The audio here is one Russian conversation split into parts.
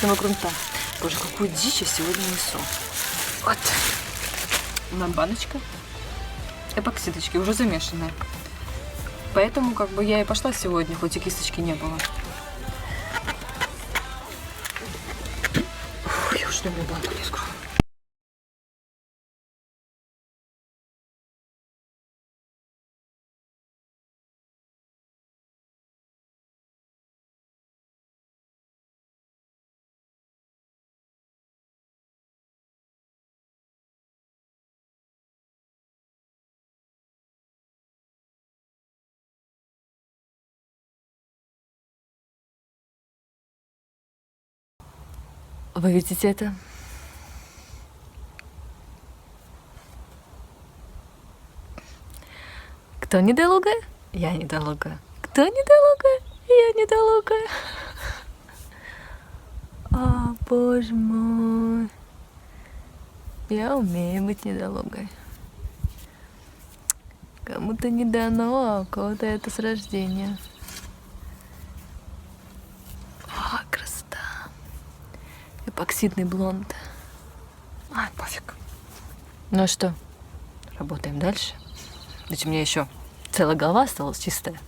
туалетного грунта. Боже, какую дичь я сегодня несу. Вот. У нас баночка эпоксидочки, уже замешанная. Поэтому как бы я и пошла сегодня, хоть и кисточки не было. Фу, я уж люблю банку не скрою. Вы видите это? Кто недолугая? Я недолугая. Кто недолугая? Я недолугая. О, боже мой. Я умею быть недолугой. Кому-то не дано, а у кого-то это с рождения. О, красота. Эпоксидный блонд. Ай, пофиг. Ну что, работаем дальше? Ведь у меня еще целая голова осталась чистая.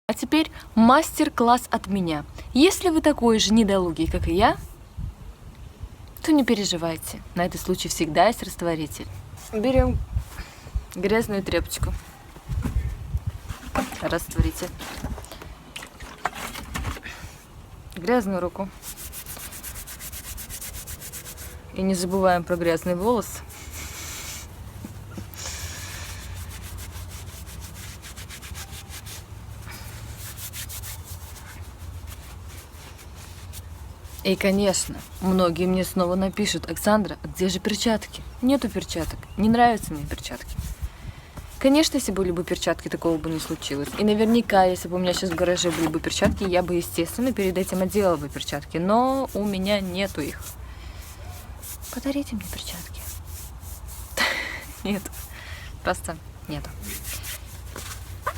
А теперь мастер-класс от меня. Если вы такой же недолугий, как и я, то не переживайте. На этот случай всегда есть растворитель. Берем грязную тряпочку. Растворитель. Грязную руку. И не забываем про грязный волос. И, конечно, многие мне снова напишут: Оксандра, а где же перчатки? Нету перчаток. Не нравятся мне перчатки. Конечно, если были бы перчатки, такого бы не случилось. И наверняка, если бы у меня сейчас в гараже были бы перчатки, я бы, естественно, перед этим отделала бы перчатки. Но у меня нету их. Подарите мне перчатки. Нет. Просто нету.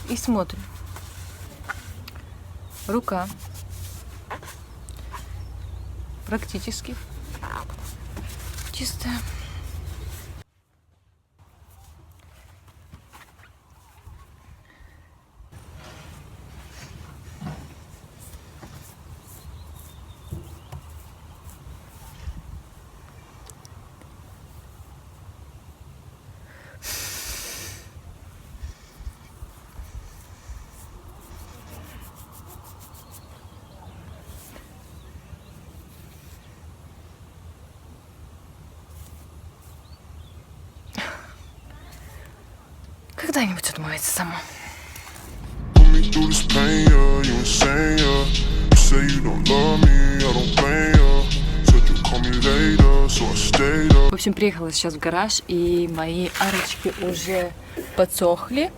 И смотрим. Рука. Практически чистая. Когда-нибудь отмоется сама. В общем, приехала сейчас в гараж, и мои арочки уже подсохли.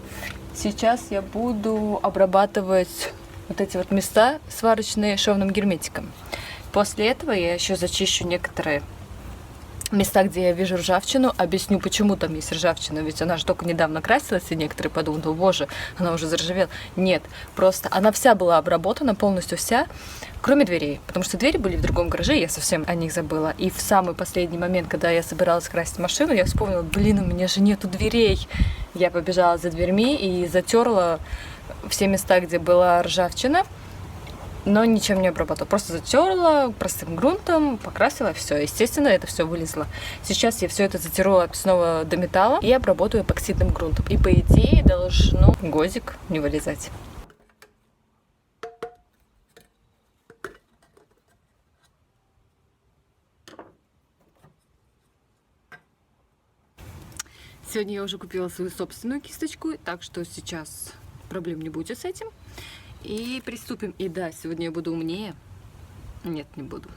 Сейчас я буду обрабатывать вот эти вот места сварочные шовным герметиком. После этого я еще зачищу некоторые места, где я вижу ржавчину, объясню, почему там есть ржавчина, ведь она же только недавно красилась, и некоторые подумают: о боже, она уже заржавела. Нет, просто она вся была обработана, полностью вся, кроме дверей, потому что двери были в другом гараже, я совсем о них забыла. И в самый последний момент, когда я собиралась красить машину, я вспомнила: блин, у меня же нету дверей. Я побежала за дверьми и затерла все места, где была ржавчина. но ничем не обработала. Просто затерла простым грунтом, покрасила, все. Естественно, это все вылезло. Сейчас я все это затерла снова до металла и обработаю эпоксидным грунтом. И по идее должно годик не вылезать. Сегодня я уже купила свою собственную кисточку, так что сейчас проблем не будет с этим. И приступим. И да, сегодня я буду умнее. Нет, не буду.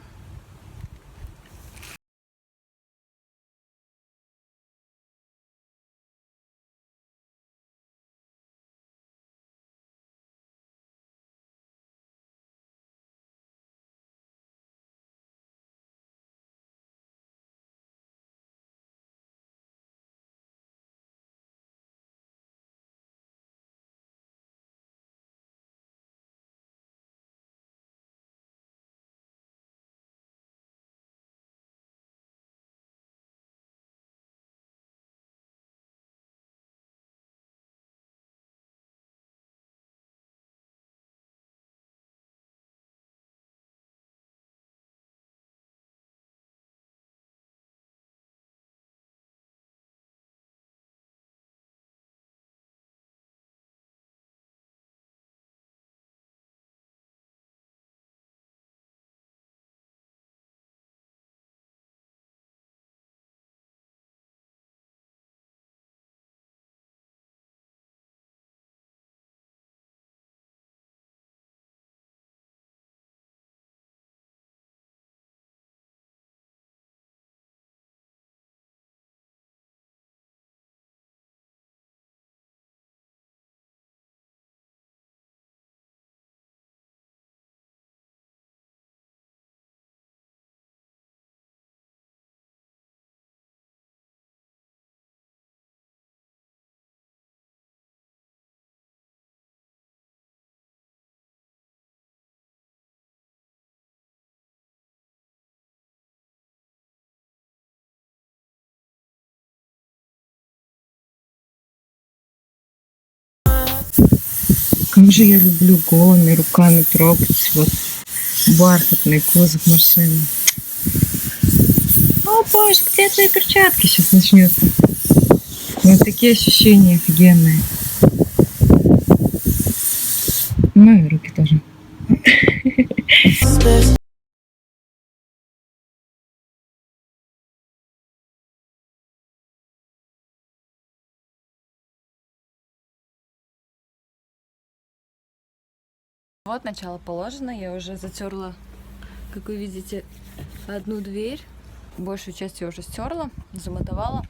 Как же я люблю голыми руками трогать вот бархатный кузов машины. О боже, где твои перчатки? Сейчас начнется. Вот такие ощущения офигенные. Ну и руки тоже. Вот начало положено, я уже затерла, как вы видите, одну дверь. Большую часть я уже стерла, замотовала.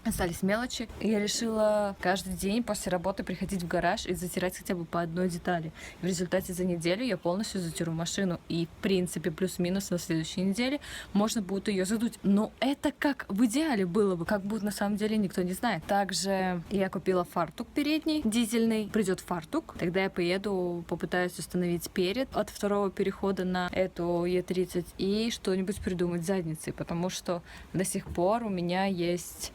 Остались мелочи. Я решила каждый день после работы приходить в гараж и затирать хотя бы по одной детали. В результате за неделю я полностью затеру машину. И в принципе плюс-минус на следующей неделе можно будет ее задуть. Но это как в идеале было бы, как будто на самом деле никто не знает. Также я купила фартук передний, дизельный. Придет фартук, тогда я поеду, попытаюсь установить перед от второго перехода на эту Е30 и что-нибудь придумать с задницей, потому что до сих пор у меня есть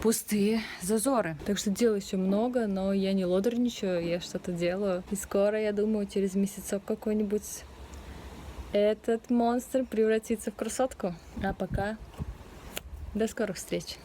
пустые зазоры. Так что дел еще много, но я не лодорничаю, я что-то делаю. И скоро, я думаю, через месяцок какой-нибудь этот монстр превратится в красотку. А пока до скорых встреч!